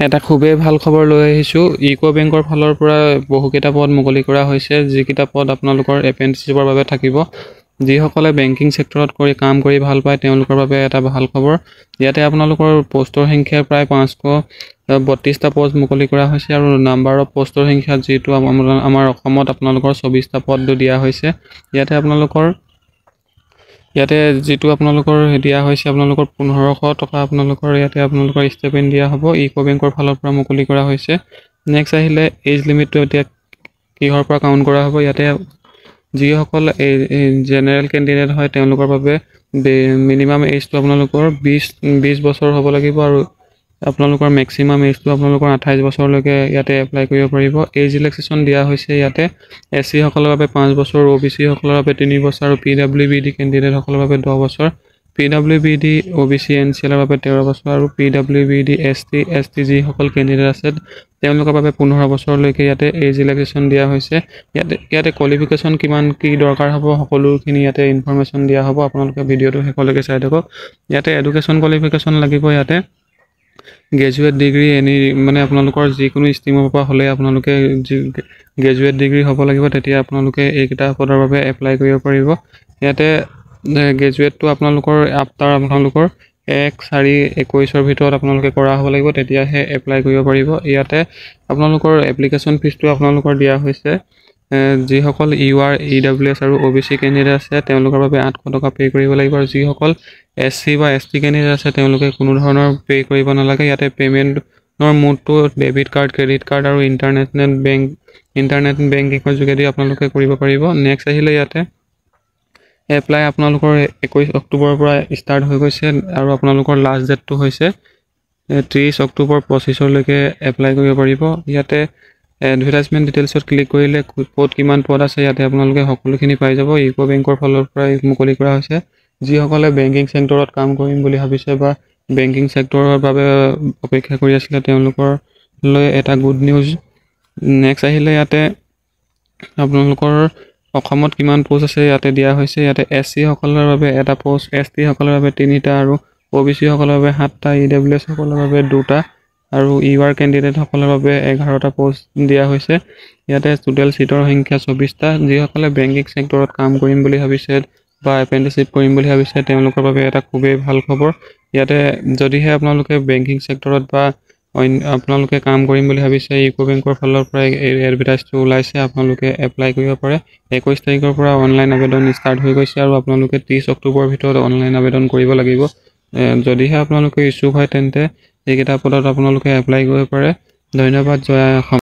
এটা খুবেই ভাল খবৰ লৈ আহিছোঁ। ইউকো বেংকৰ ফালৰ পৰা বহুকেইটা পদ মুকলি কৰা হৈছে, যিকেইটা পদ আপোনালোকৰ এপ্ৰেণ্টিছশ্বিপৰ বাবে থাকিব। যিসকলে বেংকিং ছেক্টৰত কাম কৰি ভাল পায় তেওঁলোকৰ বাবে এটা ভাল খবৰ। ইয়াতে আপোনালোকৰ পোষ্টৰ সংখ্যা প্ৰায় 532টা পষ্ট মুকলি কৰা হৈছে আৰু নাম্বাৰ অফ পোষ্টৰ সংখ্যা যিটো আমাৰ অসমত আপোনালোকৰ 24টা পদ দিয়া হৈছে। ইয়াতে যিটো আপোনালোকৰ দিয়া হৈছে আপোনালোকৰ 1500 টকা আপোনালোকৰ ইয়াতে আপোনালোকৰ ষ্টাইপেণ্ড দিয়া হ'ব। ইউকো বেংকৰ ফালৰ পৰা মুকলি কৰা হৈছে। নেক্সট আহিলে এজ লিমিটটো এতিয়া কিহৰ পৰা কাউণ্ট কৰা হ'ব। ইয়াতে যিসকল জেনেৰেল কেণ্ডিডেট হয় তেওঁলোকৰ বাবে মিনিমাম এজটো আপোনালোকৰ 20 বছৰ হ'ব লাগিব আৰু আপোনালোকৰ মেক্সিমাম এজটো আপোনালোকৰ 28 বছৰলৈকে ইয়াতে এপ্লাই কৰিব পাৰিব। এজ ৰিলেক্সেশ্যন দিয়া হৈছে ইয়াতে SC সকলৰ বাবে 5 বছৰ, OBC সকলৰ বাবে 3 বছৰ আৰু PWBD কেণ্ডিডেট সকলৰ বাবে 10 বছৰ। PWBD OBC NCL ৰ বাবে 13 বছৰ আৰু PWBD ST যিসকল কেণ্ডিডেট আছে তেওঁলোকৰ বাবে 15 বছৰলৈকে ইয়াতে এজ ৰিলেক্সেশ্যন দিয়া হৈছে। ইয়াতে কোৱালিফিকেশ্যন কিমান কি দৰকাৰ হ'ব সকলোখিনি ইয়াতে ইনফৰমেশ্যন দিয়া হ'ব। আপোনালোকে ভিডিঅ'টো শেষলৈকে চাই থাকক। ইয়াতে এডুকেশ্যন কোৱালিফিকেশ্যন লাগিব। ইয়াতে গ্ৰেজুৱেট ডিগ্ৰী মানে আপোনালোকৰ যিকোনো ষ্ট্ৰীমৰ পৰা হ'লে আপোনালোকে গ্ৰেজুৱেট ডিগ্ৰী হ'ব লাগিব, তেতিয়া আপোনালোকে এইকেইটা পদৰ বাবে এপ্লাই কৰিব পাৰিব। ইয়াতে গ্ৰেজুৱেটটো আপোনালোকৰ আফটাৰ আপোনালোকৰ 1/4/21 ভিতৰত আপোনালোকে কৰা হ'ব লাগিব, তেতিয়াহে এপ্লাই কৰিব পাৰিব। ইয়াতে আপোনালোকৰ এপ্লিকেশ্যন ফিজটো আপোনালোকৰ দিয়া হৈছে। যিসকল UR EWS আৰু OBC কেণ্ডিডেট আছে তেওঁলোকৰ বাবে 800 টকা পে' কৰিব লাগিব আৰু যিসকল SC বা ST কেণ্ডিডেট আছে তেওঁলোকে কোনো ধৰণৰ পে' কৰিব নালাগে। ইয়াতে পে'মেণ্টৰ মোডটো ডেবিট কাৰ্ড, ক্ৰেডিট কাৰ্ড আৰু ইণ্টাৰনেট বেংকিঙৰ যোগেদি আপোনালোকে কৰিব পাৰিব। নেক্সট আহিলে ইয়াতে এপ্লাই আপোনালোকৰ 21 অক্টোবৰৰ পৰা ষ্টাৰ্ট হৈ গৈছে আৰু আপোনালোকৰ লাষ্ট ডেটটো হৈছে 30 অক্টোবৰ 25লৈকে এপ্লাই কৰিব পাৰিব। ইয়াতে এডভাৰটাইজমেণ্ট ডিটেইলছত ক্লিক কৰিলে ক'ত কিমান পদ আছে ইয়াতে আপোনালোকে সকলোখিনি পাই যাব। ইউকো বেংকৰ ফালৰ পৰা মুকলি কৰা হৈছে। যিসকলে বেংকিং ছেক্টৰত কাম কৰিম বুলি ভাবিছে বা বেংকিং ছেক্টৰৰ বাবে অপেক্ষা কৰি আছিলে তেওঁলোকৰলৈ এটা গুড নিউজ। নেক্সট আহিলে ইয়াতে আপোনালোকৰ অসমত কিমান পোষ্ট আছে ইয়াতে দিয়া হৈছে। ইয়াতে SC সকলৰ বাবে এটা পোষ্ট, ST সকলৰ বাবে 3টা আৰু OBC সকলৰ বাবে 7টা, EWS সকলৰ বাবে 2টা আৰু UR কেণ্ডিডেট সকলৰ বাবে 11টা পোষ্ট দিয়া হৈছে। ইয়াতে টোটেল চিটৰ সংখ্যা 24টা। যিসকলে বেংকিং ছেক্টৰত কাম কৰিম বুলি ভাবিছে বা এপ্ৰেণ্টিছশ্বিপ কৰিম বুলি ভাবিছে তেওঁলোকৰ বাবে এটা খুবেই ভাল খবৰ। ইয়াতে যদিহে আপোনালোকে বেংকিং ছেক্টৰত বা আপোনালোকে কাম কৰিম বুলি ভাবিছে, ইউকো বেংকৰ ফালৰ পৰা এই এডভাৰটাইজটো ওলাইছে, আপোনালোকে এপ্লাই কৰিব পাৰে। 21 তাৰিখৰ পৰা অনলাইন আবেদন ষ্টাৰ্ট হৈ গৈছে আৰু আপোনালোকে 30 অক্টোবৰৰ ভিতৰত অনলাইন আবেদন কৰিব লাগিব। যদিহে আপোনালোকে ইচ্ছুক হয় তেন্তে এইকেইটা পদত আপোনালোকে এপ্লাই কৰিব পাৰে। ধন্যবাদ। জয় অসম।